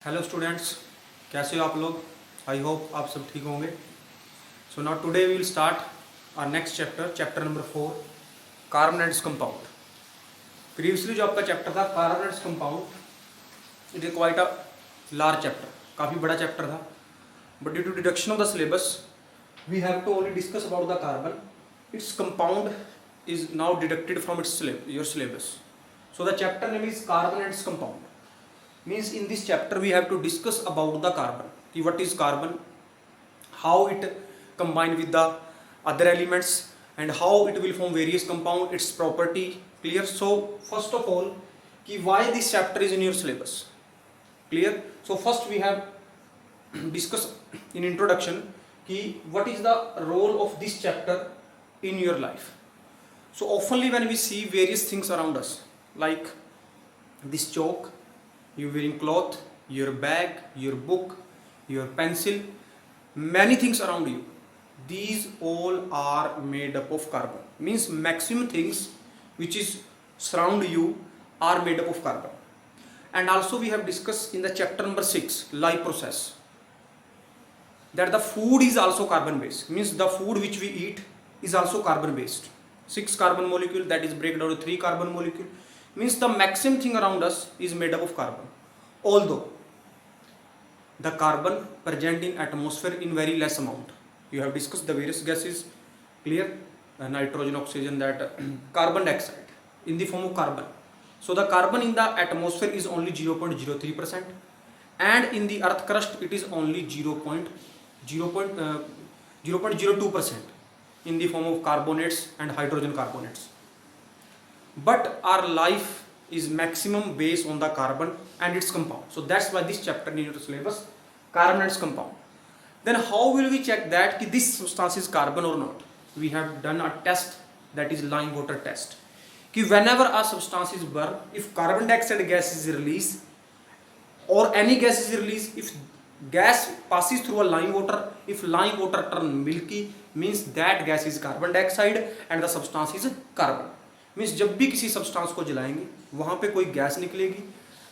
Hello students, कैसे हो आप लोग। आई होप आप सब ठीक होंगे। So now today we will start our next chapter, chapter number 4, carbon and compound. Previously जो आपका चैप्टर था carbon and compound, it is quite a large chapter, काफ़ी बड़ा चैप्टर था। But due to deduction of the syllabus we have to only discuss about the carbon. It's compound is now deducted from its your syllabus. So the chapter name is carbon and its compound. Means in this chapter we have to discuss about the carbon. What is carbon, how it combine with the other elements, and how it will form various compound, its property. Clear? So first of all, why this chapter is in your syllabus. Clear? So first we have discussed in introduction what is the role of this chapter in your life. So oftenly when we see various things around us, like this chalk, you wearing cloth, your bag, your book, your pencil, many things around you, these all are made up of carbon. Means maximum things which is surround you are made up of carbon. And also we have discussed in the chapter number 6, life process, that the food is also carbon based. Means the food which we eat is also carbon based. 6 carbon molecule, that is break down to 3 carbon molecule. Means the maximum thing around us is made up of carbon. Although the carbon present in atmosphere in very less amount. You have discussed the various gases. Clear? Nitrogen, oxygen, that carbon dioxide in the form of carbon. So the carbon in the atmosphere is only 0.03%, and in the earth crust it is only 0.02% in the form of carbonates and hydrogen carbonates. But our life is maximum based on the carbon and its compound. So that's why this chapter in your syllabus, carbon and its compound. Then how will we check that this substance is carbon or not? We have done a test, that is lime water test. Whenever a substance is burned, if carbon dioxide gas is released or any gas is released, if gas passes through a lime water, if lime water turn milky, means that gas is carbon dioxide and the substance is carbon. Means जब भी किसी substance को जलाएंगे वहां पे कोई gas निकलेगी,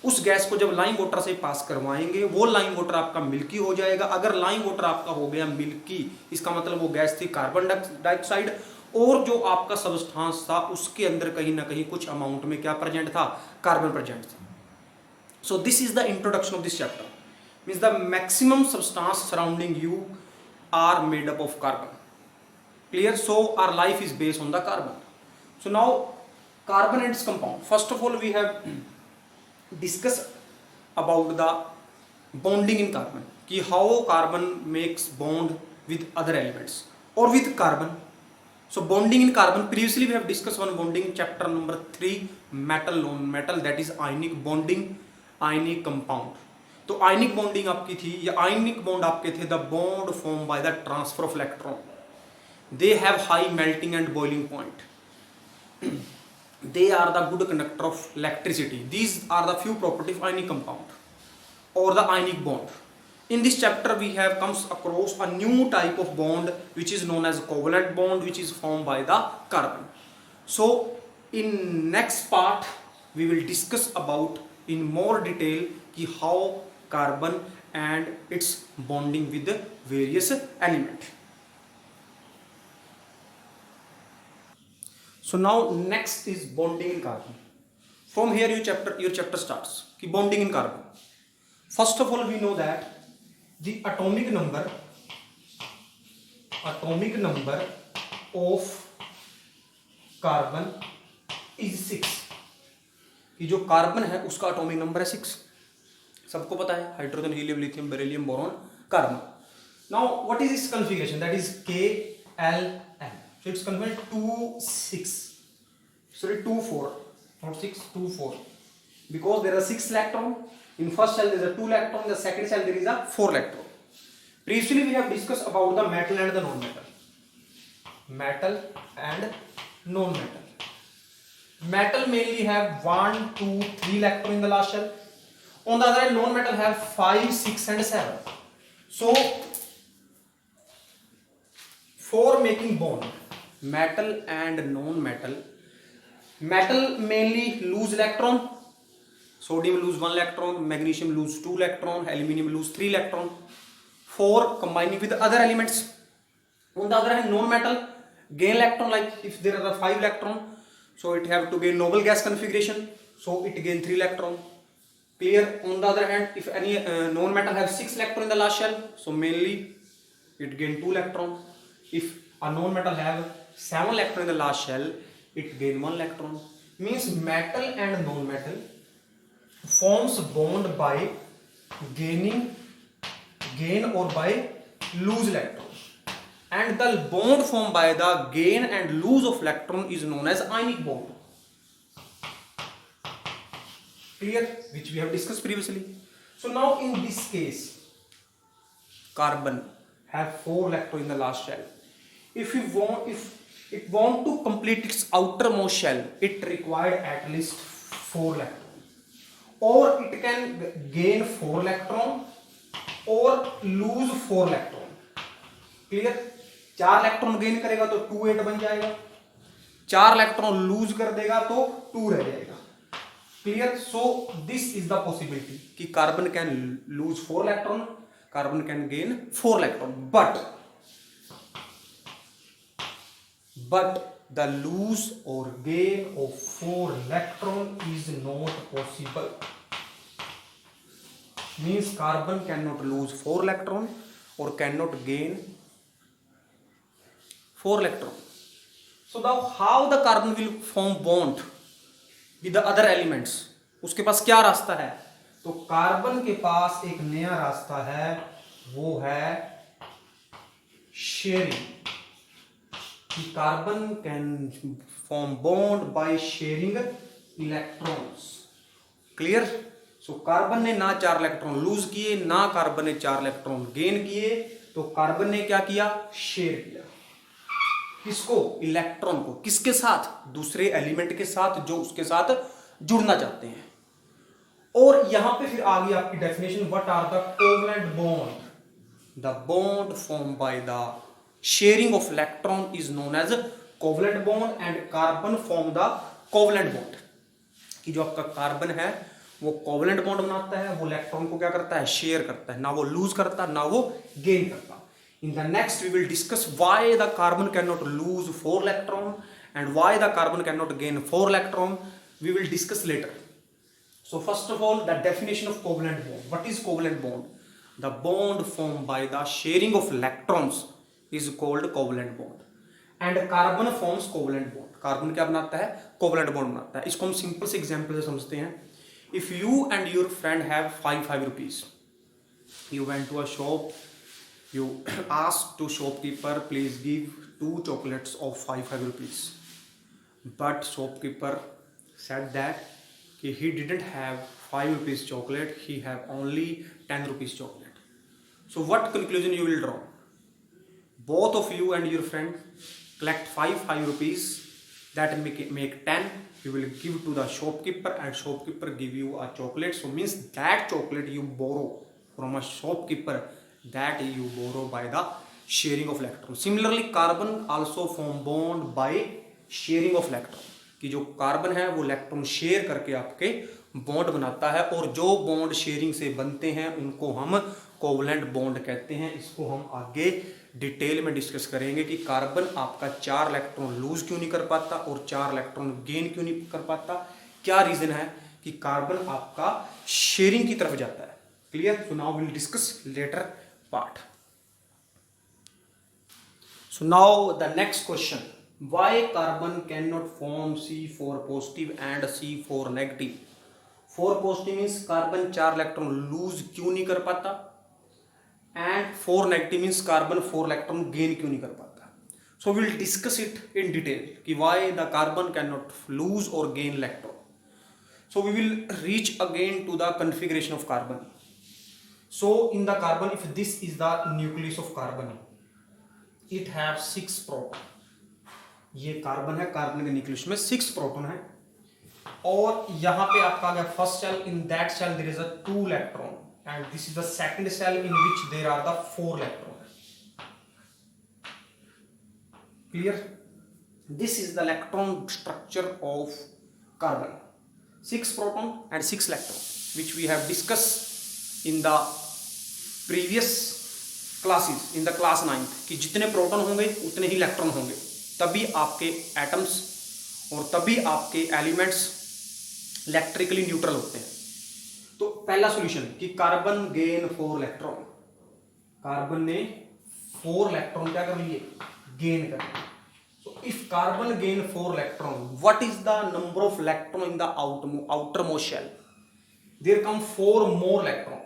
उस gas को जब लाइम वाटर से पास करवाएंगे वो लाइम वाटर आपका मिल्की हो जाएगा। अगर लाइम वाटर आपका हो गया मिल्की, इसका मतलब वो गैस थी कार्बन डाइऑक्साइड, और जो आपका सब्सटेंस था उसके अंदर कहीं ना कहीं कुछ अमाउंट में क्या प्रेजेंट था, कार्बन प्रेजेंट था। So this is the introduction of this chapter. Means the maximum substance surrounding you are made up of carbon. Clear? So our life is based on the carbon. So now carbon and its compound. First of all we have discussed about the bonding in carbon, how carbon makes bond with other elements or with carbon. So bonding in carbon, previously we have discussed one bonding in chapter number 3, metal non metal, that is ionic bonding, ionic compound. तो ionic bonding आपकी थी, या ionic bond आपके थे the bond formed by the transfer of electron. They have high melting and boiling point. They are the good conductor of electricity. These are the few properties of ionic compound or the ionic bond. In this chapter we have comes across a new type of bond which is known as covalent bond, which is formed by the carbon. So in next part we will discuss about in more detail how carbon and its bonding with the various element. So now next is bonding in carbon. From here your chapter starts. Bonding in carbon. First of all we know that the atomic number of carbon is 6. कि जो carbon है उसका atomic number है 6, सबको पता है, hydrogen, helium, lithium, beryllium, boron, carbon. Now what is it's configuration, that is KLN. So it's converted 2 4, not 6, 2 4, because there are 6 electron in first cell, there is a 2 electron, in the second cell there is a 4 electron. Previously we have discussed about the metal and the non-metal. Metal mainly have 1 2 3 electron in the last shell. On the other hand, non-metal have 5 6 and 7. So for making bond, metal and non-metal, metal mainly lose electron Sodium lose 1 electron, magnesium lose 2 electron, aluminium lose 3 electron for combining with other elements. On the other hand, non-metal gain electron, like if there are 5 electron, so it have to gain noble gas configuration, so it gain 3 electron. Clear? On the other hand, if any non-metal have 6 electron in the last shell, so mainly it gain 2 electron. If a non-metal have 7 electron in the last shell, it gain 1 electron. Means metal and non-metal forms bond by gain or by lose electron, and the bond formed by the gain and lose of electron is known as ionic bond. Clear? Which we have discussed previously. So now in this case, carbon have 4 electrons in the last shell. If it want to complete its outermost shell, it required at least 4 electrons, or it can gain 4 electron or lose 4 electron. Clear? 4 electron gain करेगा तो 2 8 बन जाएगा, 4 electron loose कर देगा तो 2 रह जाएगा. Clear? So this is the possibility कि carbon can lose 4 electron, carbon can gain 4 electron, but the lose or gain of 4 electron is not possible. Means carbon cannot lose 4 electron or cannot gain 4 electron. So now how the carbon will form bond with the other elements? उसके पास क्या रास्ता है? तो carbon के पास एक नया रास्ता है, वो है sharing. Carbon can form bond by sharing electrons. Clear? So carbon ने ना 4 इलेक्ट्रॉन लूज किए, ना कार्बन ने 4 इलेक्ट्रॉन गेन किए, तो कार्बन ने क्या किया? शेयर किया. किसको? इलेक्ट्रॉन को. किसके साथ? दूसरे एलिमेंट के साथ जो उसके साथ जुड़ना चाहते हैं. और यहां पे फिर आ गई आपकी definition, what are the covalent bond? The bond form by the sharing of electron is known as covalent bond, and carbon form the covalent bond. कि जो आपका कार्बन है वो कोवलेंट बॉन्ड बनाता है, वो इलेक्ट्रॉन को क्या करता है? शेयर करता है. ना वो लूज करता, ना वो गेन करता. In the next we will discuss why the carbon can not lose 4 electron and why the carbon can not gain 4 electron. We will discuss later. So first of all, the definition of covalent bond. What is covalent bond? The bond formed by the sharing of electrons is called covalent bond, and carbon forms covalent bond. Carbon क्या बनाता है? Covalent bond बनाता है. इसको हम simple से example से समझते हैं. If you and your friend have 5 rupees, you went to a shop, you ask to shopkeeper please give 2 chocolates of 5 rupees, but shopkeeper said that he didn't have 5 rupees chocolate, he have only 10 rupees chocolate. So what conclusion you will draw? Both of you and your friend collect 5 rupees, that make 10. You will give to the shopkeeper and shopkeeper give you a chocolate. So means that chocolate you borrow from a shopkeeper, that you borrow by the sharing of electron. Similarly, carbon also form bond by sharing of electron. कि जो carbon है वो electron share करके आपके bond बनाता है, और जो बॉन्ड शेयरिंग से बनते हैं उनको हम कोवलेंट बॉन्ड कहते हैं. इसको हम आगे डिटेल में डिस्कस करेंगे कि कार्बन आपका 4 इलेक्ट्रॉन लूज क्यों नहीं कर पाता और 4 इलेक्ट्रॉन गेन क्यों नहीं कर पाता. क्या रीजन है कि कार्बन आपका शेयरिंग की तरफ जाता है. Clear? So now will discuss letter part. So now the next question, why carbon cannot form C4 positive and C4 negative? 4 positive means carbon 4 electron lose क्यों नहीं कर पाता, and 4 negative means carbon 4 electron gain क्यों नहीं कर पाता. So will discuss it in detail कि why the carbon can not lose और gain electron. So we will reach again to the configuration of carbon. So in the carbon, if this is the nucleus of carbon, it have 6 proton. ये carbon है, carbon के nucleus में 6 proton है, और यहां पे आपका आ गया first shell. In that shell there is a 2 electron, and this is the second cell in which there are the 4 electrons. Clear? This is the electron structure of carbon. 6 proton and 6 electron, which we have discussed in the previous classes, in the class 9th, कि जितने proton होंगे उतने ही electron होंगे, तभी आपके atoms और तभी आपके एलिमेंट्स इलेक्ट्रिकली न्यूट्रल होते हैं। तो पहला सॉल्यूशन कि कार्बन गेन 4 इलेक्ट्रॉन, कार्बन ने 4 इलेक्ट्रॉन क्या कर लिए, गेन कर लिए। If carbon gain 4 electron, what is the number of electron in the outermost shell? There come 4 more electron.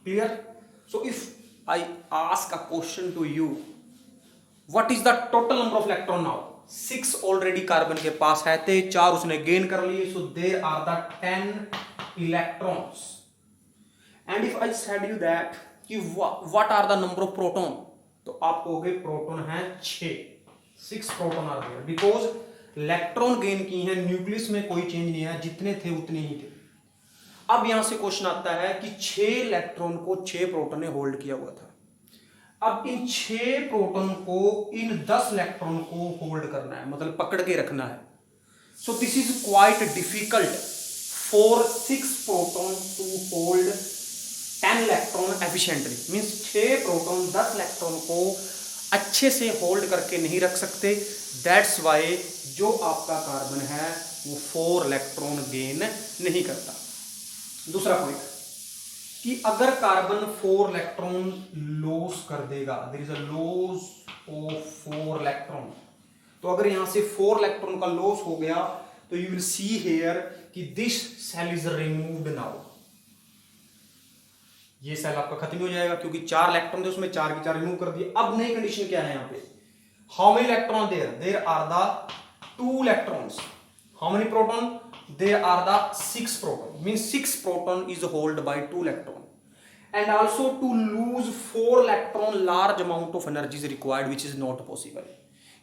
Clear? So if I ask a question to you, what is the total number of electron now? 6 already carbon के पास है थे, 4 उसने gain कर लिए, so there are the 10 electrons. And if I said you that कि what are the number of proton? तो आप कहोगे प्रोटॉन है 6 प्रोटॉन आ गए, बिकॉज इलेक्ट्रॉन गेन की है, न्यूक्लियस में कोई चेंज नहीं है, जितने थे उतने ही थे। अब यहां से क्वेश्चन आता है कि 6 इलेक्ट्रॉन को 6 प्रोटॉन ने होल्ड किया हुआ था, अब इन 6 प्रोटॉन को इन 10 इलेक्ट्रॉन को होल्ड करना है, मतलब पकड़ के रखना है। So this is quite difficult for 6 proton to hold 10 electron efficiently, means 6 proton 10 electron को अच्छे से होल्ड करके नहीं रख सकते। दैट्स वाई जो आपका कार्बन है वो 4 इलेक्ट्रॉन गेन नहीं करता। दूसरा पॉइंट कि अगर कार्बन 4 इलेक्ट्रॉन लॉस कर देगा, there is a loss of 4 electron, तो अगर यहां से 4 इलेक्ट्रॉन का लॉस हो गया तो यू विल सी हियर कि this cell is removed now, ये सेल आपका खत्म हो जाएगा, क्योंकि 4 इलेक्ट्रॉन थे उसमें 4 के 4 रिमूव कर दिए। अब नई कंडीशन क्या है यहाँ पे, how many electron there are the 2 electrons, how many proton there are the 6 proton, means 6 proton is hold by 2 electron, and also to lose 4 electron large amount of energy is required which is not possible,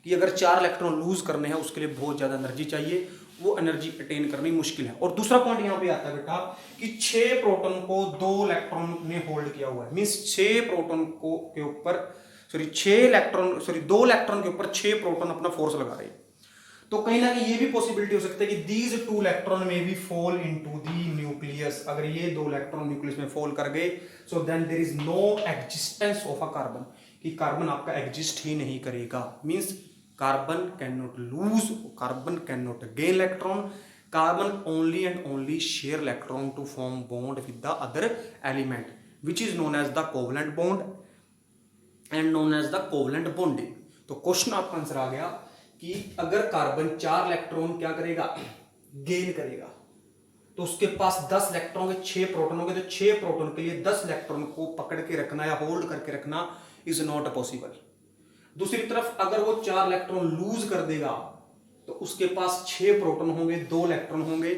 कि अगर 4 electron loose करने हैं उसके लिए बहुत ज्यादा energy चाहिए, वो एनर्जी अटेन करनी मुश्किल है। और दूसरा पॉइंट यहां पे आता है बेटा कि 6 प्रोटॉन को 2 इलेक्ट्रॉन ने होल्ड किया हुआ है, मींस 6 प्रोटॉन को के ऊपर 2 इलेक्ट्रॉन के ऊपर 6 प्रोटॉन अपना फोर्स लगा रहे हैं। तो कहीं ना कहीं ये भी पॉसिबिलिटी हो सकती है कि दीज 2 इलेक्ट्रॉन में भी फॉल इनटू द न्यूक्लियस, अगर ये 2 इलेक्ट्रॉन न्यूक्लियस में फॉल कर गए, so then there is no existence of a carbon, कि कार्बन आपका एग्जिस्ट ही नहीं करेगा, means carbon cannot lose, carbon cannot gain electron, carbon only and only share electron to form bond with the other element which is known as the covalent bond and known as the covalent bonding। तो question आपका answer आ गया कि अगर carbon 4 electron क्या करेगा, gain करेगा, तो उसके पास 10 इलेक्ट्रॉन के 6 प्रोटॉन होंगे, तो 6 प्रोटॉन के लिए 10 इलेक्ट्रॉन को पकड़ के रखना या होल्ड करके रखना इज नॉट पॉसिबल। दूसरी तरफ अगर वो 4 इलेक्ट्रॉन लूज कर देगा तो उसके पास 6 प्रोटॉन होंगे, 2 इलेक्ट्रॉन होंगे,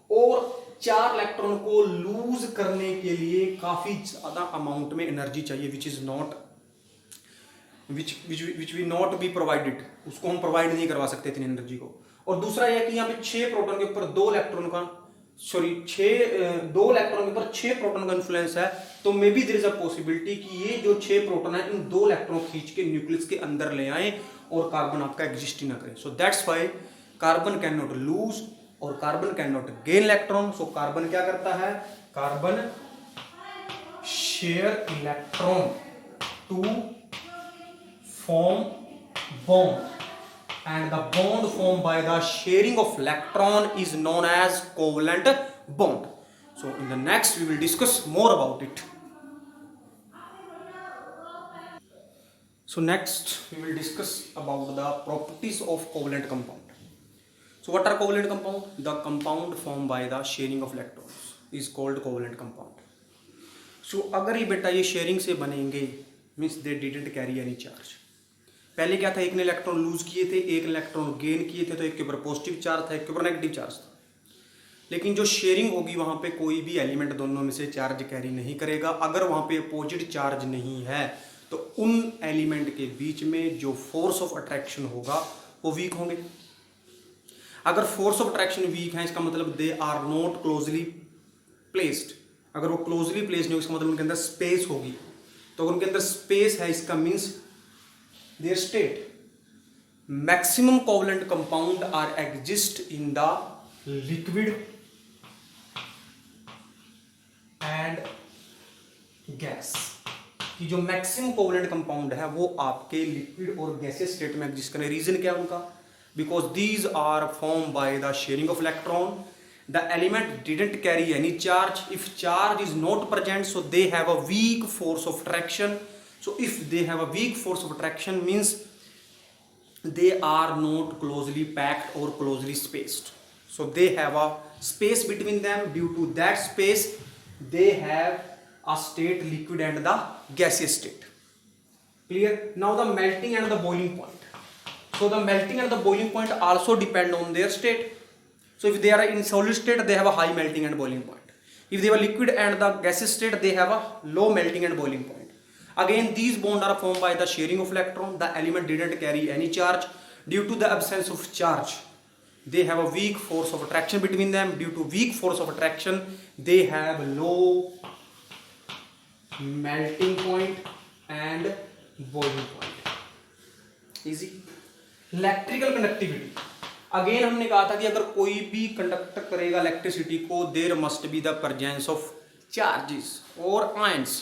और 4 इलेक्ट्रॉन को लूज करने के लिए काफी ज्यादा अमाउंट में एनर्जी चाहिए which we not be provided, उसको हम प्रोवाइड नहीं करवा सकते इतनी एनर्जी को। और दूसरा यह कि यहाँ पे 6 प्रोटॉन के ऊपर 2 इलेक्ट्रॉन का 2 इलेक्ट्रॉन के ऊपर 6 प्रोटॉन का इन्फ्लुएंस है, तो may be there is a possibility कि ये जो 6 प्रोटॉन है इन 2 इलेक्ट्रॉन खींच के न्यूक्लियस के अंदर ले आए और कार्बन आपका एग्जिस्ट ही ना करे। So that's why carbon can not lose और carbon can not gain electron. So carbon क्या करता है, carbon share electron to form bond, and the bond formed by the sharing of electron is known as covalent bond. So in the next we will discuss more about it. So next we will discuss about the properties of covalent compound. So what are covalent compound? The compound formed by the sharing of electrons is called covalent compound. So अगर ये बेटा ये sharing से बनेंगे means they didn't carry any charge. पहले क्या था, एक ने इलेक्ट्रॉन लूज किए थे, एक इलेक्ट्रॉन गेन किए थे, तो एक के ऊपर पॉजिटिव चार्ज था, एक के ऊपर नेगेटिव चार्ज था। लेकिन जो शेयरिंग होगी वहां पे कोई भी एलिमेंट दोनों में से चार्ज कैरी नहीं करेगा। अगर वहां पे अपोजिट चार्ज नहीं है तो उन एलिमेंट के बीच में जो फोर्स ऑफ अट्रैक्शन होगा वो वीक होंगे। अगर फोर्स ऑफ अट्रैक्शन वीक है इसका मतलब they are not closely placed. अगर वो क्लोजली प्लेस्ड नहीं, इसका मतलब उनके अंदर स्पेस होगी, तो अगर उनके अंदर स्पेस है इसका means there state maximum covalent compound are exist in the liquid and gas, कि जो मैक्सिमम कोवलेंट कंपाउंड है वो आपके लिक्विड और गैसियस स्टेट में एग्जिस्ट करें। रीजन क्या है उनका? Because these are form by the sharing of electron, the element didn't carry any charge, if charge is not present so they have a weak force of attraction, so if they have a weak force of attraction means they are not closely packed or closely spaced, so they have a space between them. Due to that space they have a state liquid and the gaseous state. Clear? Now the melting and the boiling point. So the melting and the boiling point also depend on their state. So if they are in solid state they have a high melting and boiling point, if they are liquid and the gaseous state they have a low melting and boiling point. Again, these bonds are formed by the sharing of electron. The element didn't carry any charge. Due to the absence of charge, they have a weak force of attraction between them. Due to weak force of attraction, they have low melting point and boiling point. Easy. Electrical conductivity. Again, हमने कहा था कि अगर कोई भी conduct करेगा electricity को, there must be the presence of charges or ions.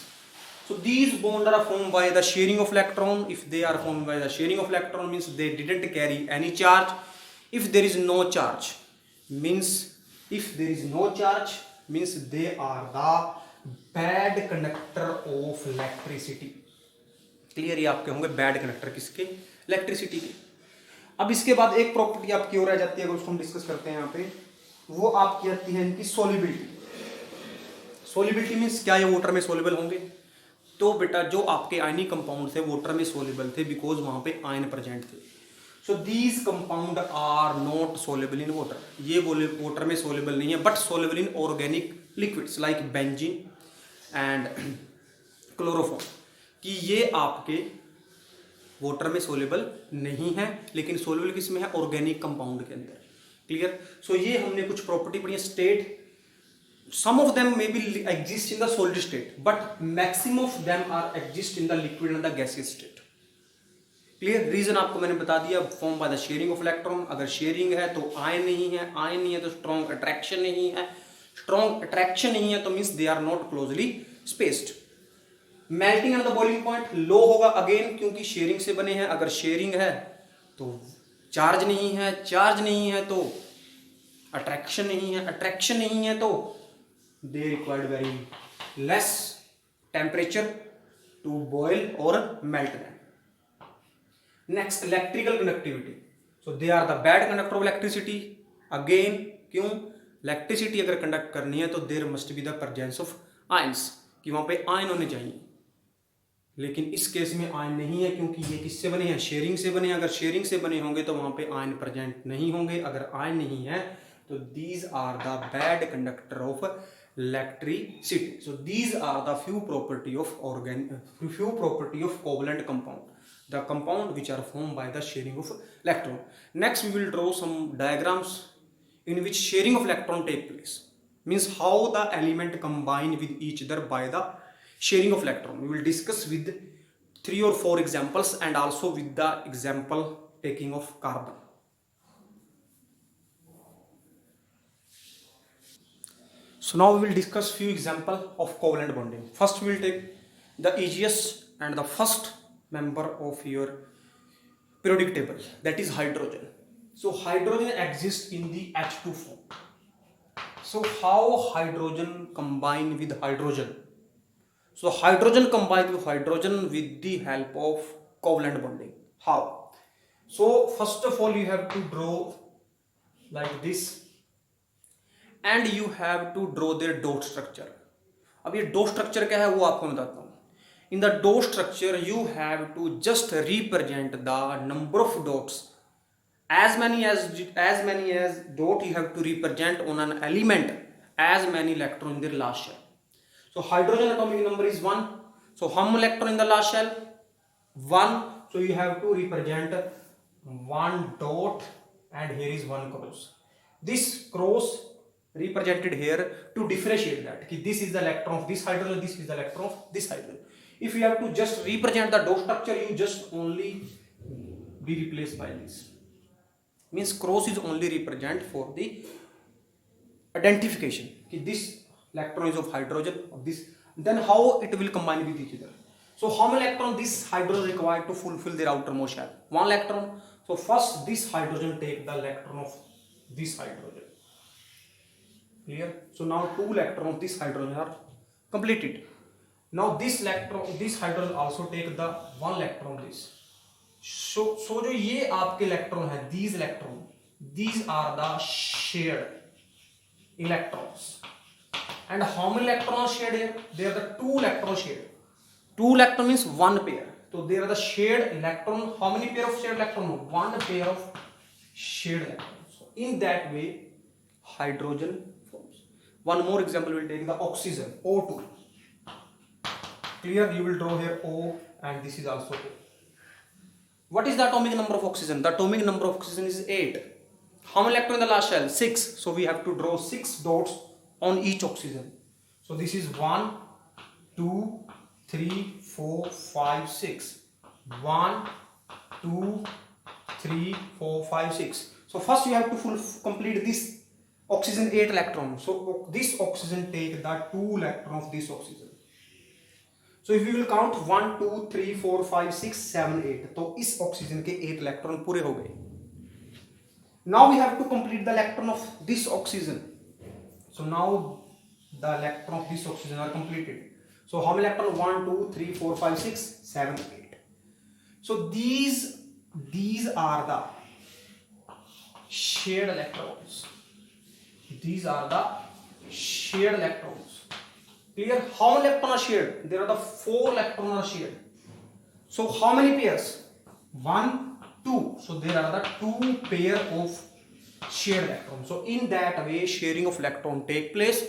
So these bonds are formed by the sharing of electron. If they are formed by the sharing of electron means they didn't carry any charge. If there is no charge means they are the bad conductor of electricity. Clear? ये आपके होंगे bad conductor किसके? Electricity के। अब इसके बाद एक property आपकी और आ जाती है, अगर उसको हम डिस्कस करते हैं यहाँ पे, वो आपकी आती है इनकी सोलिबिलिटी। सोलिबिलिटी मीन्स क्या ये वाटर में सोल्यूबल होंगे? तो बेटा जो आपके आयनिक कंपाउंड थे वाटर में सोल्यूबल थे बिकॉज वहां पे आयन प्रेजेंट थे। So these compound are not soluble in water, ये वाटर में सोल्यूबल नहीं है, but soluble in organic liquids like benzene and chloroform, कि ये आपके वाटर में सोल्यूबल नहीं है लेकिन सोल्यूबल किस में है? ऑर्गेनिक कंपाउंड के अंदर। क्लियर? सो ये हमने कुछ प्रॉपर्टी पढ़ी है। State, some of them may be exist in the solid state but maximum of them are exist in the liquid and the gaseous state. Clear? Reason आपको मैंने बता दिया, form by the sharing of electron. अगर sharing है तो ion नहीं है, ion नहीं है तो स्ट्रॉन्ग अट्रैक्शन नहीं है, स्ट्रॉन्ग अट्रैक्शन नहीं है तो means they are not closely spaced. Melting and the boiling point low होगा अगेन क्योंकि शेयरिंग से बने हैं। अगर शेयरिंग है तो चार्ज नहीं है, चार्ज नहीं है तो अट्रैक्शन नहीं है, अट्रैक्शन नहीं है तो they required very less temperature to boil or melt them. Next, electrical conductivity. So they are the bad conductor of electricity. Again, क्यों? इलेक्ट्रिसिटी अगर कंडक्ट करनी है तो there must be the presence of ions, कि वहां पे ion होने चाहिए, लेकिन इस केस में आयन नहीं है क्योंकि ये किससे बने हैं? शेयरिंग से बने हैं। अगर शेयरिंग से बने होंगे तो वहां पे आयन प्रेजेंट नहीं होंगे। अगर आयन नहीं है तो these are the bad conductor of electricity. So these are the few property of covalent compound, the compound which are formed by the sharing of electron. Next we will draw some diagrams in which sharing of electron take place, means how the element combine with each other by the sharing of electron. We will discuss with 3 or 4 examples and also with the example taking of carbon. So now we will discuss few example of covalent bonding. First we will take the easiest and the first member of your periodic table, that is hydrogen. So hydrogen exists in the H2 form. So how hydrogen combine with hydrogen? So hydrogen combine with hydrogen with the help of covalent bonding. How? So first of all you have to draw like this and you have to draw their dot structure. अब ये dot structure क्या है वो आपको बताता हूँ. In the dot structure you have to just represent the number of dots, as many as dot you have to represent on an element, as many electron in their last shell. So hydrogen atomic number is 1. So how many electron in the last shell? 1. So you have to represent 1 dot and here is 1 cross. This cross represented here to differentiate that कि this is the electron of this hydrogen, this is the electron of this hydrogen. If you have to just represent the dot structure, you just only be replaced by this. Means cross is only represent for the identification कि this electron is of hydrogen of this, then how it will combine with each other. So how many electron this hydrogen required to fulfill their outermost shell? One electron. So first this hydrogen take the electron of this hydrogen. Clear? So now 2 electrons of this hydrogen are completed. Now this hydrogen also take the 1 electron of this. So जो ये आपके electron है, these are the shared electrons. And how many electrons are shared here? They are the 2 electrons shared. 2 electron means 1 pair. So there are the shared electron. How many pair of shared electron? 1 pair of shared electrons. So in that way, hydrogen forms. One more example we'll take, the oxygen, O2. Clear? You will draw here O and this is also O. What is the atomic number of oxygen? The atomic number of oxygen is 8. How many electrons in the last shell? 6. So we have to draw 6 dots on each oxygen. So this is 1, 2, 3, 4, 5, 6. 1, 2, 3, 4, 5, 6. So first you have to complete this oxygen 8 electron. So this oxygen take the 2 electron of this oxygen. So if we will count 1, 2, 3, 4, 5, 6, 7, 8, तो इस oxygen के 8 electron पूरे हो गए. Now we have to complete the electron of this oxygen. So now the electron of this oxygen are completed. So how many electrons? 1, 2, 3, 4, 5, 6, 7, 8. So these are the shared electrons. These are the shared electrons. Clear? How many electrons are shared? There are the 4 electrons are shared. So how many pairs? 1, 2. So there are the 2 pair of shared electrons. So in that way, sharing of electron take place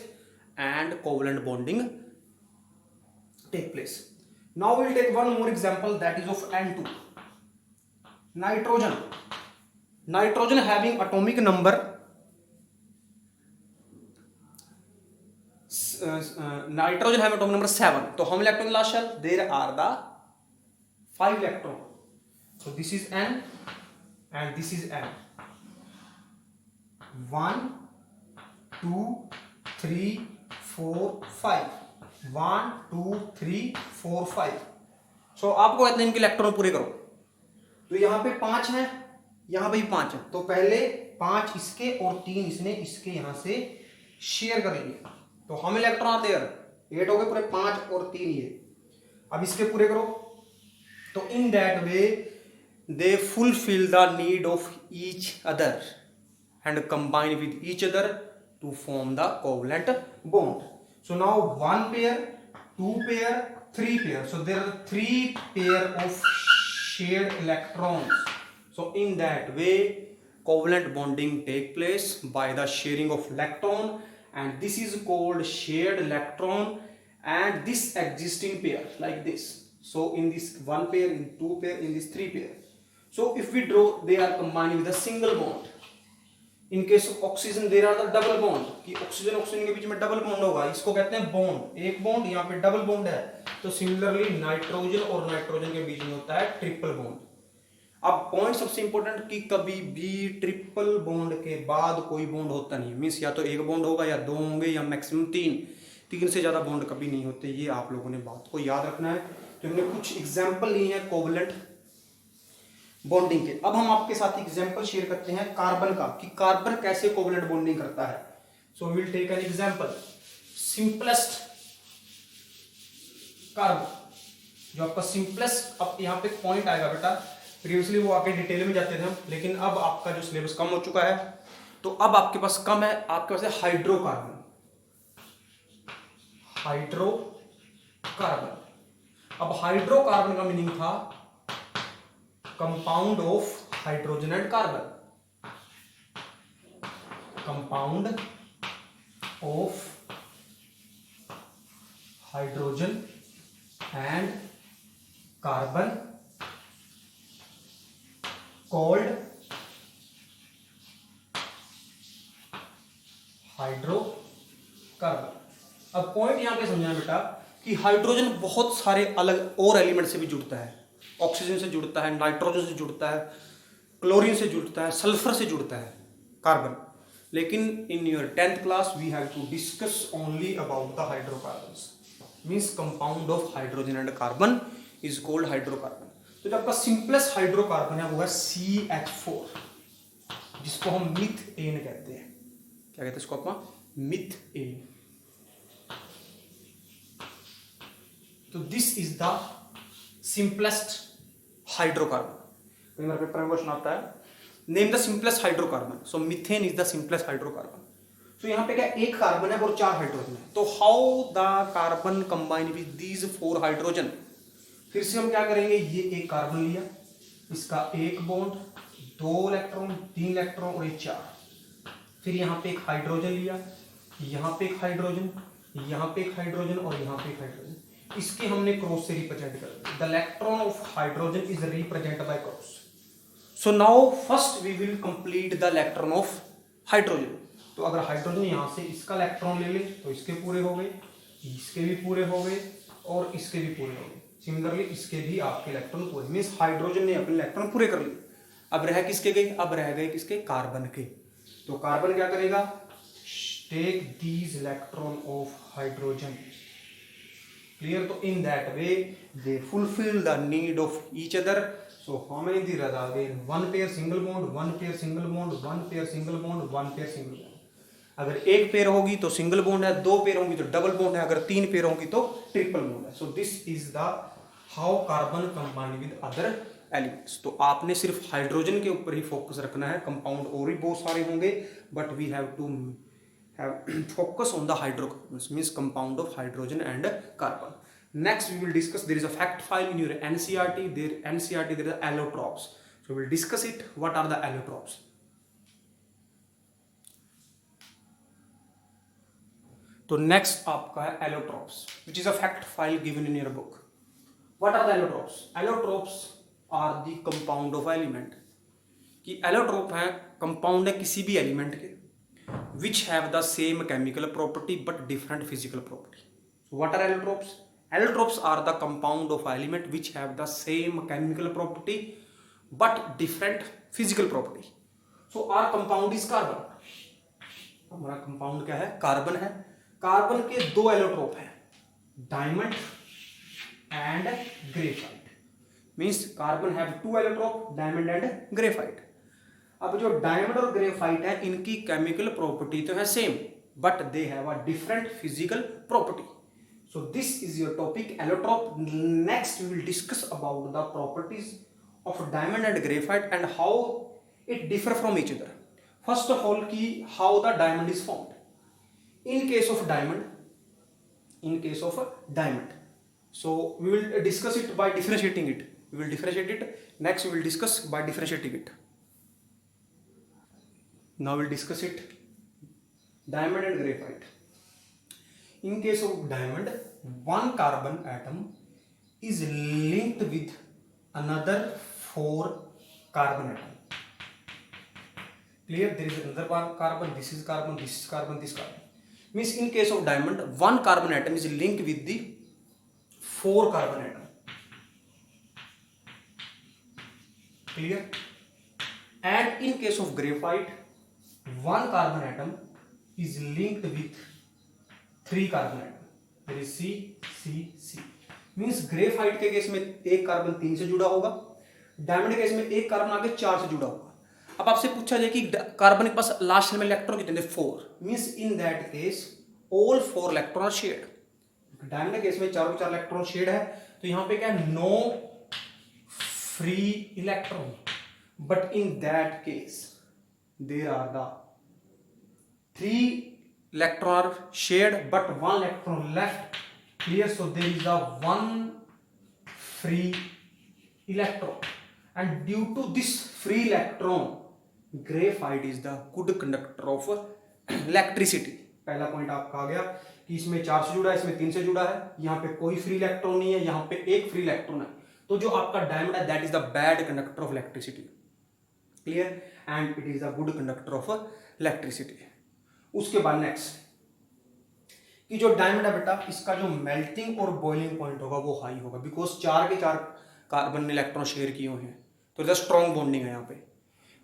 and covalent bonding take place. Now we will take one more example, that is of N2. Nitrogen. Nitrogen having atomic number nitrogen have atomic number 7. So how many electrons in the last shell? There are the 5 electrons. So this is N and this is N. 1, 2, 3, 4, 5. 1, 2, 3, 4, 5. So आपको कहते हैं इनके electron पूरे करो. तो यहाँ पे 5 है, यहाँ पे भी 5 है. तो पहले 5 इसके और 3 इसने इसके यहाँ से शेयर कर लिए. तो हम इलेक्ट्रॉन आते हैं 8 हो गए पूरे, 5 और 3 ये. अब इसके पूरे करो. तो in that way they fulfil the need of each other and combine with each other to form the covalent bond. So now 1 pair, 2 pair, 3 pair. So there are 3 pair of shared electrons. So in that way covalent bonding take place by the sharing of electron, and this is called shared electron. And this existing pair like this. So in this 1 pair, in 2 pair, in this 3 pair. So if we draw, they are combined with a single bond. In case of oxygen there are the double bond, कि oxygen oxygen के बीच में double bond होगा, इसको कहते हैं bond. एक bond, यहाँ पे डबल बॉन्ड है. तो सिमिलरली नाइट्रोजन और नाइट्रोजन के बीच में होता है ट्रिपल बॉन्ड. अब पॉइंट सबसे इंपॉर्टेंट कि कभी भी ट्रिपल बॉन्ड के बाद कोई बॉन्ड होता नहीं. मीन्स या तो एक बॉन्ड होगा या 2 होंगे या मैक्सिमम 3 से ज्यादा बॉन्ड कभी नहीं होते. ये आप लोगों ने बात को याद रखना है. तो हमने कुछ एग्जाम्पल लिए हैं कोवलेंट बॉन्डिंग के. अब हम आपके साथ एग्जांपल शेयर करते हैं कार्बन का, कि कार्बन कैसे कोवलेंट बॉन्डिंग करता है. So we will take an example. Simplest carbon, जो आपका सिंपलेस्ट. अब यहाँ पे पॉइंट आएगा बेटा, प्रीवियसली वो आगे डिटेल में जाते थे हम, लेकिन अब आपका जो सिलेबस कम हो चुका है, तो अब आपके पास कम है. आपके पास है हाइड्रोकार्बन. हाइड्रोकार्बन. अब हाइड्रोकार्बन का मीनिंग था compound of hydrogen and carbon. Compound of hydrogen and carbon called hydrocarbon. अब पॉइंट यहां पे समझना बेटा कि हाइड्रोजन बहुत सारे अलग और एलिमेंट से भी जुड़ता है. ऑक्सीजन से जुड़ता है, नाइट्रोजन से जुड़ता है, क्लोरीन से जुड़ता है, सल्फर से जुड़ता है कार्बन। लेकिन in your 10th class we have to discuss only about the hydrocarbons, means compound of hydrogen and carbon is called hydrocarbon. तो जो आपका सिंपलेस्ट हाइड्रोकार्बन है वो है CH4, जिसको हम मीथेन कहते हैं। क्या कहते हैं इसको अपना? मीथेन। तो this is the simplest hydrocarbon. कई बार पेपर में क्वेश्चन आता है name the simplest hydrocarbon, so methane is the simplest hydrocarbon. So यहाँ पे क्या एक कार्बन है और 4 हाइड्रोजन है, तो how the carbon combine with these 4 hydrogen. फिर से हम क्या करेंगे, ये एक कार्बन लिया, इसका एक बॉन्ड, 2 इलेक्ट्रॉन, 3 इलेक्ट्रॉन और ये 4। फिर यहाँ पे एक हाइड्रोजन लिया, यहाँ पे एक हाइड्रोजन, यहाँ पे एक हाइड्रोजन और यहाँ पे एक हाइड्रोजन। इसके हमने क्रॉस से रिप्रेजेंट कर दिया। The electron of hydrogen is represent by cross. So now first we will complete the electron of hydrogen. तो अगर हाइड्रोजन यहाँ से इसका इलेक्ट्रॉन ले ले तो इसके पूरे हो गए, इसके भी पूरे हो गए और इसके भी पूरे हो गए। सिमिलरली इसके भी आपके इलेक्ट्रॉन पूरे, मीन्स हाइड्रोजन ने अपने इलेक्ट्रॉन पूरे कर लिए। अब रह किसके गए? अब रह गए किसके? कार्बन के। तो कार्बन क्या करेगा? Take these electron of hydrogen. Clear? तो in that way they fulfil the need of each other. So how many there are there? 1 pair single bond, 1 pair single bond, 1 pair single bond, 1 pair single bond. अगर एक pair होगी तो single bond है, 2 pair होगी तो double bond है, अगर 3 pair होगी तो ट्रिपल बॉन्ड है। So this is the how carbon combined with other elements. तो आपने सिर्फ हाइड्रोजन के ऊपर ही फोकस रखना है, कंपाउंड और भी बहुत सारे होंगे, but we have to have focus on the hydrocarbons, means compound of hydrogen and carbon. Next we will discuss, there is a fact file in your NCERT, there is allotropes. So we will discuss it. What are the allotropes? तो next आपका है allotropes, which is a fact file given in your book. What are the allotropes? Allotropes are the compound of element. कि allotrope है compound है किसी भी element के, which have the same chemical property but different physical property. So what are allotropes? Allotropes are the compound of element which have the same chemical property but different physical property. So our compound is carbon. हमारा compound क्या है? Carbon है। Carbon के 2 allotrope हैं, diamond and graphite. Means carbon have 2 allotrope, diamond and graphite. अब जो diamond और graphite है इनकी केमिकल प्रॉपर्टी तो है same, but they have a different physical property. So this is your topic allotrope. Next we will discuss about the properties of diamond and graphite and how it differ from each other. First of all ki how the diamond is formed. In case of diamond, so we will discuss it by differentiating it. We will differentiate it. Next we will discuss by differentiating it. Now we will discuss it. Diamond and graphite. In case of diamond, 1 carbon atom is linked with another 4 carbon atom. Clear? There is another carbon, this is carbon, this is carbon, this carbon. Means in case of diamond, 1 carbon atom is linked with the 4 carbon atom. Clear? And in case of graphite, 1 carbon atom is linked with 3 carbon atom, there is C, C, C. Means graphite के case में एक carbon 3 से जुड़ा होगा, diamond के case में एक carbon आगे 4 से जुड़ा होगा। अब आपसे पूछा जाए कि कार्बन के पास लास्ट में इलेक्ट्रॉन कितने थे? 4। Means in that case all 4 electron shared. Diamond के केस में 4 के 4 इलेक्ट्रॉन शेड है, तो यहाँ पे क्या है? No free electron, but in that case there are the 3 electron are shared but 1 electron left. Clear? So there is a 1 free electron, and due to this free electron, graphite is the good conductor of electricity. पहला point आपका आ गया कि इसमें 4 से जुड़ा है, इसमें 3 से जुड़ा है, यहाँ पे कोई फ्री इलेक्ट्रॉन नहीं है, यहाँ पे एक फ्री इलेक्ट्रॉन है। तो जो आपका डायमंड है that is the bad conductor of electricity. Clear? And it is the good conductor of electricity. उसके बाद नेक्स्ट कि जो डायमंड है बेटा, इसका जो मेल्टिंग और बॉइलिंग पॉइंट होगा वो हाई होगा, बिकॉज 4 के 4 कार्बन ने इलेक्ट्रॉन शेयर किए हुए हैं, तो द स्ट्रॉन्ग बॉन्डिंग है यहाँ पे।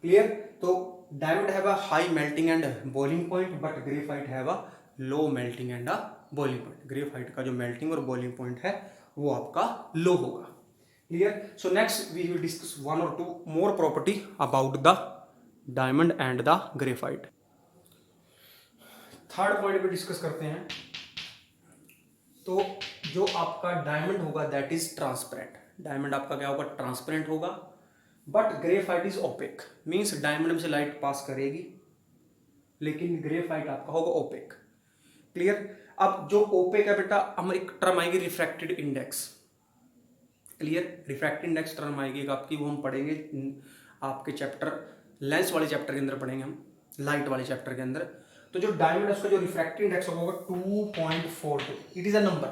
क्लियर। तो diamond have a high melting and boiling point, but graphite have a low melting and a boiling point. Graphite का जो मेल्टिंग और बॉइलिंग पॉइंट है वो आपका लो होगा। Clear. So next we will discuss one और two more property about the diamond and the graphite. Third point पे डिस्कस करते हैं। तो जो आपका डायमंड होगा दैट इज ट्रांसपेरेंट। डायमंड आपका क्या होगा, ट्रांसपेरेंट होगा, बट graphite is opaque. Means diamond में से लाइट पास करेगी लेकिन ग्रेफाइट आपका होगा ओपेक। क्लियर। अब जो ओपेक है बेटा, हम एक टर्म आएगी refracted index. Clear. Refracted index term आएगी आपकी, वो हम पढ़ेंगे आपके चैप्टर लेंस वाले चैप्टर के अंदर पढ़ेंगे हम, लाइट वाले चैप्टर के अंदर। तो जो डायमंड है उसका जो रिफ्रैक्टिव इंडेक्स होगा 2.42, इट इज अ नंबर।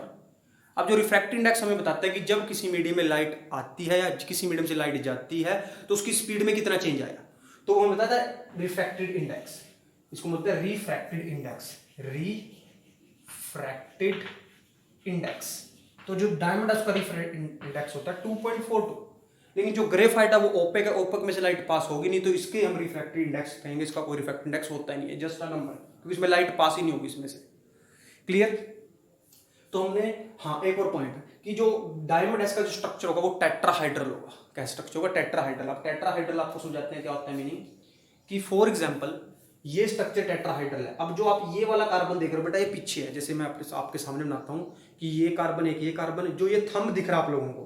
अब जो रिफ्रैक्टिव इंडेक्स हमें बताता है कि जब किसी मीडियम में लाइट आती है या किसी मीडियम से लाइट जाती है तो उसकी स्पीड में कितना चेंज आएगा, तो वो हमें बताता है रिफ्रैक्टेड इंडेक्स। इसको बोलते हैं रिफ्रैक्टेड इंडेक्स, रिफ्रैक्टेड इंडेक्स। तो जो डायमंड है उसका रिफ्रैक्टेड इंडेक्स होता है 2.42, लेकिन जो ग्रेफाइट है वो ओपेक है, ओपेक में से लाइट पास होगी नहीं, तो इसके हम रिफ्रैक्टिव इंडेक्स कहेंगे। इसका कोई रिफ्रैक्टिव इंडेक्स होता ही नहीं है, जस्ट अ नंबर, क्योंकि इसमें लाइट पास ही नहीं होगी इसमें से। क्लियर। तो हमने, हाँ एक और पॉइंट कि जो डायमंड का जो स्ट्रक्चर होगा वो टेट्राहाइड्रल होगा। क्या स्ट्रक्चर होगा, टेट्राहाइड्रल। अब टेट्राहाइड्रल आपको समझाते हैं क्या होता है मीनिंग, कि फॉर एग्जांपल ये स्ट्रक्चर टेट्राहाइड्रल है। अब जो आप ये वाला कार्बन देख रहे हो बेटा, ये पीछे है। जैसे मैं आपके सामने बनाता हूं कि ये कार्बन, एक ये कार्बन, जो ये थंब दिख रहा है आप लोगों को,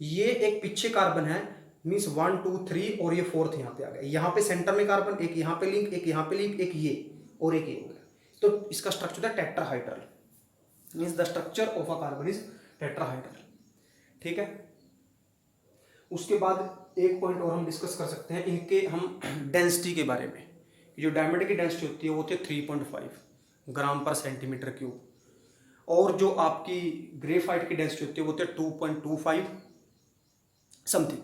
ये एक पीछे कार्बन है, मीन्स 1 2 3 और ये फोर्थ यहाँ पे आ गया। यहाँ पे सेंटर में कार्बन, एक यहाँ पे लिंक, एक यहाँ पे लिंक, एक ये और एक ये हो गया। तो इसका स्ट्रक्चर है tetrahedral, means the structure of a carbon is tetrahedral. ठीक है। उसके बाद एक पॉइंट और हम डिस्कस कर सकते हैं इनके, हम डेंसिटी के बारे में। जो डायमंड की डेंसिटी होती है वो होती है 3.5 ग्राम पर सेंटीमीटर क्यूब, और जो आपकी ग्रेफाइट की डेंसिटी होती है वो होती है 2.25 समथिंग।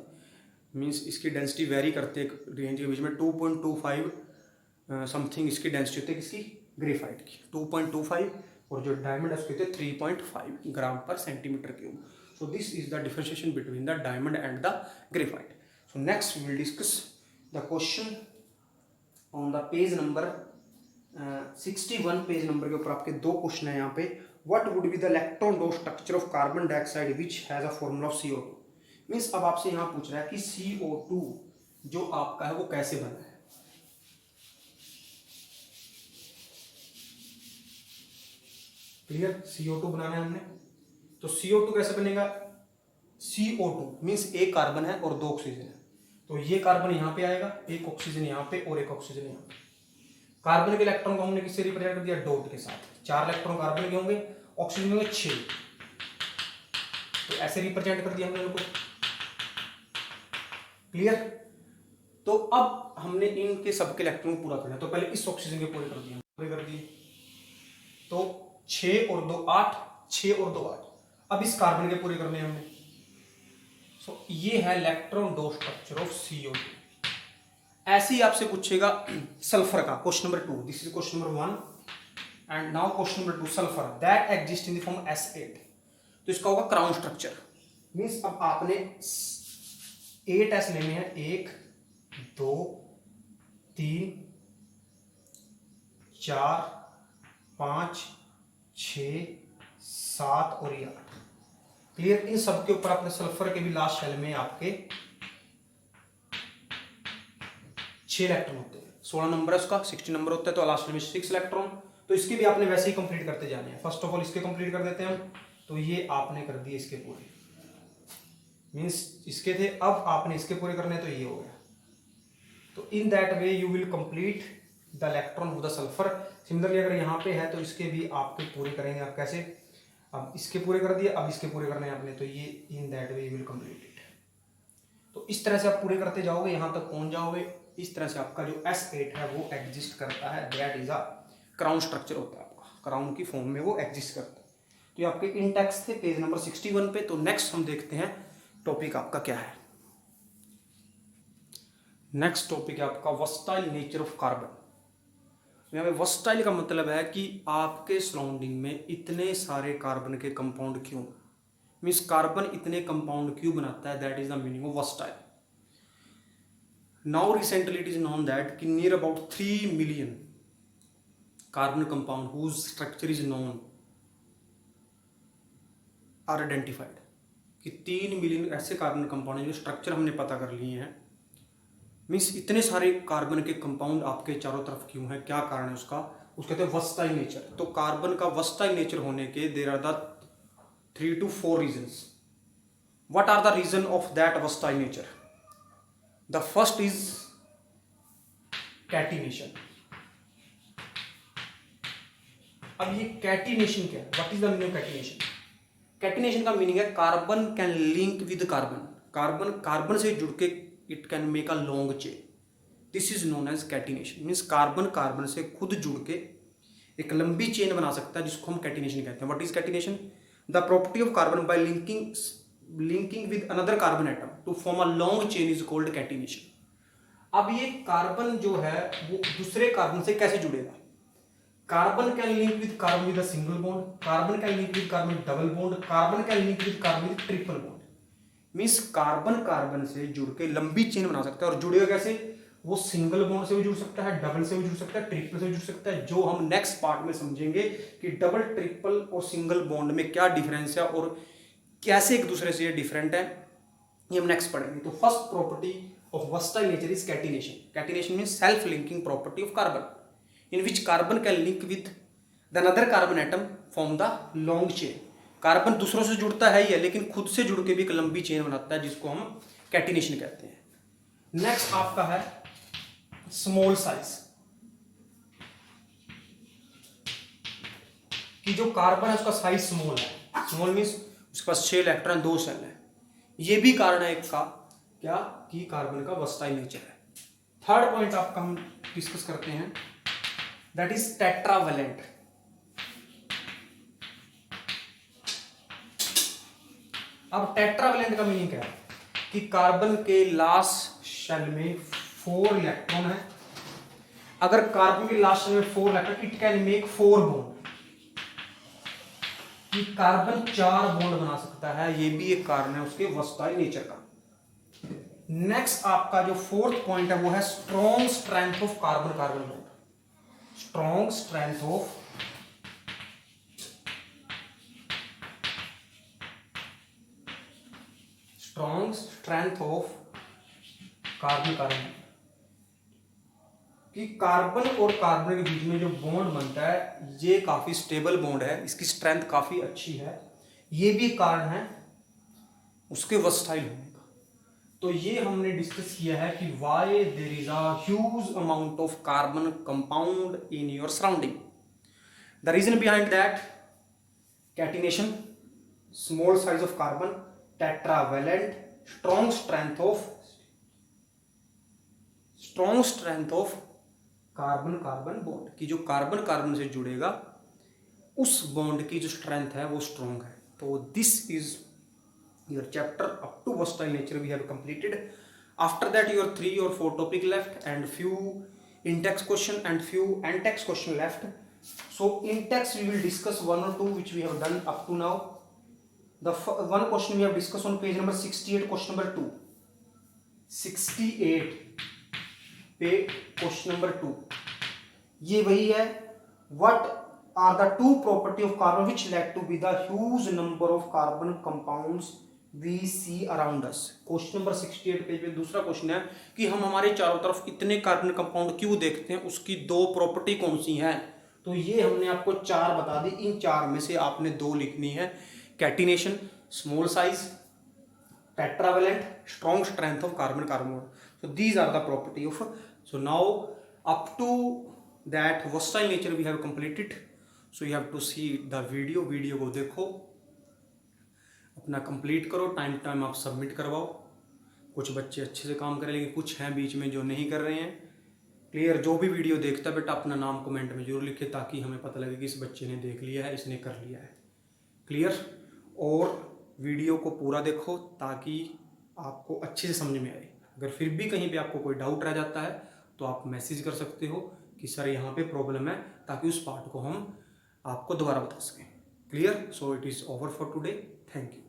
मीन्स इसकी डेंसिटी वेरी करते हैं रेंज के बीच में, 2.25 समथिंग इसकी डेंसिटी होती है किसकी, ग्रेफाइट की 2.25, और जो डायमंड है उसके होते हैं 3.5 ग्राम पर centimetre cube. So this is the differentiation between the diamond and the graphite. So next we will discuss the question on the page number 61। Page number के ऊपर आपके दो क्वेश्चन है यहाँ पे। What would be the electron dot structure of carbon dioxide which has a formula of CO2। Means अब आपसे यहाँ पूछ रहा है कि CO2 जो आपका है वो कैसे बना है। क्लियर। CO2 बनाना है हमने, तो CO2 कैसे बनेगा, CO2 मीन्स एक कार्बन है और दो ऑक्सीजन है, तो ये कार्बन यहाँ पे आएगा, एक ऑक्सीजन यहाँ पे और एक ऑक्सीजन यहाँ पे। कार्बन के इलेक्ट्रॉन को हमने किससे रिप्रेजेंट कर दिया, डॉट के साथ। 4 इलेक्ट्रॉन कार्बन के होंगे, ऑक्सीजन होंगे 6, तो ऐसे रिप्रेजेंट कर दिया हमने उनको। क्लियर। तो अब हमने इनके सबके इलेक्ट्रॉन को पूरा करना है, तो पहले इस ऑक्सीजन के पूरे कर दिए, पूरे कर दिए, तो 6 और 2 8, 6 और 2 8। अब इस कार्बन के पूरे करने हैं हमने। सो ये है electron dot structure of CO2। ऐसे ही आपसे पूछेगा सल्फर का, question number 2। This is question number 1 and now question number 2। Sulphur that exist in the form S8, तो इसका होगा क्राउन स्ट्रक्चर। मींस अब आपने 8 S लेने हैं, 1 2 3 4 5 6 7 और 8। क्लियर। इन सब के ऊपर आपने सल्फर के भी लास्ट शेल में आपके 6 इलेक्ट्रॉन होते हैं। 16 नंबर है उसका, 16 नंबर होता है, तो लास्ट में 6 इलेक्ट्रॉन। तो इसके भी आपने वैसे ही कंप्लीट करते जाने हैं। फर्स्ट ऑफ ऑल इसके कंप्लीट कर देते हैं हम, तो ये आपने कर दिए इसके पूरे, मीन्स इसके थे, अब आपने इसके पूरे करने, तो ये हो गया। तो in that way you will complete the electron of the sulphur. Similarly अगर यहाँ पे है तो इसके भी आपके पूरे करेंगे आप। कैसे, अब इसके पूरे कर दिए, अब इसके पूरे करने हैं आपने, तो ये इन that way you will complete it. तो इस तरह से आप पूरे करते जाओगे, यहाँ तक पहुंच जाओगे। इस तरह से आपका जो S8 है वो एग्जिस्ट करता है, that is a crown structure होता है आपका, क्राउन की फॉर्म में वो एग्जिस्ट करता है। तो ये आपके इन टेक्स्ट थे पेज नंबर 61 पे। तो नेक्स्ट हम देखते हैं टॉपिक आपका क्या है। नेक्स्ट टॉपिक है आपका वर्सटाइल नेचर ऑफ कार्बन। यहाँ पे वर्सटाइल का मतलब है कि आपके सराउंडिंग में इतने सारे कार्बन के कंपाउंड क्यों, मीन्स कार्बन इतने कंपाउंड क्यों बनाता है, that is the meaning of versatile. Now recently it is known that कि near about 3 million carbon compound whose structure is known are identified, कि 3 मिलियन ऐसे कार्बन कंपाउंड हैं जो स्ट्रक्चर हमने पता कर लिए हैं. मीन्स इतने सारे कार्बन के कंपाउंड आपके चारों तरफ क्यों हैं, क्या कारण है उसका कहते हैं वर्सटाइल नेचर. तो कार्बन का वर्सटाइल नेचर होने के there are the 3 to 4 reasons. What are the reason of that versatile nature? The first is catenation. अब ये कैटिनेशन क्या है, what is the meaning of catenation? Catenation का मीनिंग है carbon can link with carbon, carbon से जुड़ के it can make a long chain, this is known as catenation. Means carbon से खुद जुड़ के एक लंबी चेन बना सकता है, जिसको हम कैटिनेशन कहते हैं. What is catenation? The property of carbon by linking with another carbon atom to form a long chain is called catenation. अब ये कार्बन जो है वो दूसरे कार्बन से कैसे जुड़ेगा? Carbon can link with carbon with a single bond, carbon can link with carbon double bond, carbon can link with carbon with triple bond. Means carbon से जुड़ के लंबी चेन बना सकता है. और जुड़ेगा कैसे? वो सिंगल बॉन्ड से भी जुड़ सकता है, डबल से भी जुड़ सकता है, ट्रिपल से भी जुड़ सकता है, जो हम नेक्स्ट पार्ट में समझेंगे कि डबल, ट्रिपल और सिंगल बॉन्ड में क्या डिफरेंस है और कैसे एक दूसरे से ये डिफरेंट है, ये हम नेक्स्ट पढ़ेंगे. तो first property of versatile nature is catenation. Catenation means self linking property of carbon in which carbon can link with the another carbon atom form the long chain. Carbon दूसरों से जुड़ता है ही है, लेकिन खुद से जुड़ के भी एक लंबी चेन बनाता है, जिसको हम कैटिनेशन कहते हैं. नेक्स्ट आपका है स्मॉल साइज, कि जो कार्बन है उसका साइज स्मॉल है. स्मॉल मीन्स उसके पास 6 इलेक्ट्रॉन 2 सेल है. ये भी कारण है एक का, क्या कि कार्बन का वर्सटाइल नेचर है. थर्ड पॉइंट आपका हम डिस्कस करते हैं, दैट इज टेट्रावैलेंट. अब टेट्रावैलेंट का मीनिंग क्या है? कि कार्बन के लास्ट शेल में 4 इलेक्ट्रॉन है. अगर कार्बन के लास्ट शेल में 4 electron, it can make 4 bond, कि कार्बन 4 बॉन्ड बना सकता है. ये भी एक कारण है उसके वर्सटाइल नेचर का. नेक्स्ट आपका जो फोर्थ पॉइंट है वो है strong strength of carbon bond. Strong strength of carbon, कि कार्बन और कार्बन के बीच में जो बॉन्ड बनता है ये काफी स्टेबल बॉन्ड है, इसकी स्ट्रेंथ काफी अच्छी है. ये भी कारण है उसके वर्सटाइल होने का. तो ये हमने डिस्कस किया है कि why there is a huge amount of carbon compound in your surrounding. The reason behind that catenation, small size of carbon, tetravalent, strong strength of carbon bond, की जो कार्बन से जुड़ेगा उस बॉन्ड की जो स्ट्रेंथ है वो स्ट्रॉन्ग है. तो this is your chapter up to versatile nature we have completed. After that your 3 or 4 topic left and few in-text question and few and-text question left. So in-text we will discuss 1 or 2 which we have done up to now. The one question we have discussed on page number 68, question number 2. 68 पे question number 2 ये वही है, what are the 2 property of carbon which led to be the huge number of carbon compounds we see around us. Question number 68 page पे दूसरा question है कि हम हमारे चारों तरफ इतने कार्बन कंपाउंड क्यों देखते हैं, उसकी 2 प्रॉपर्टी कौन सी हैं. तो ये हमने आपको 4 बता दी. इन 4 में से आपने 2 लिखनी है, catenation, small size, tetravalent, strong strength of carbon. So these are the property of. So now up to that versatile nature we have completed. So you have to see the video को देखो, अपना complete करो, time आप submit करवाओ. कुछ बच्चे अच्छे से काम करें, लेकिन कुछ हैं बीच में जो नहीं कर रहे हैं. क्लियर? जो भी वीडियो देखता है बेटा अपना नाम कमेंट में जरूर लिखे, ताकि हमें पता लगे कि इस बच्चे ने देख लिया है, इसने कर लिया है. क्लियर? और वीडियो को पूरा देखो ताकि आपको अच्छे से समझ में आए. अगर फिर भी कहीं पे आपको कोई डाउट रह जाता है तो आप मैसेज कर सकते हो कि सर यहाँ पे प्रॉब्लम है, ताकि उस पार्ट को हम आपको दोबारा बता सकें. Clear? So it is over for today. Thank you.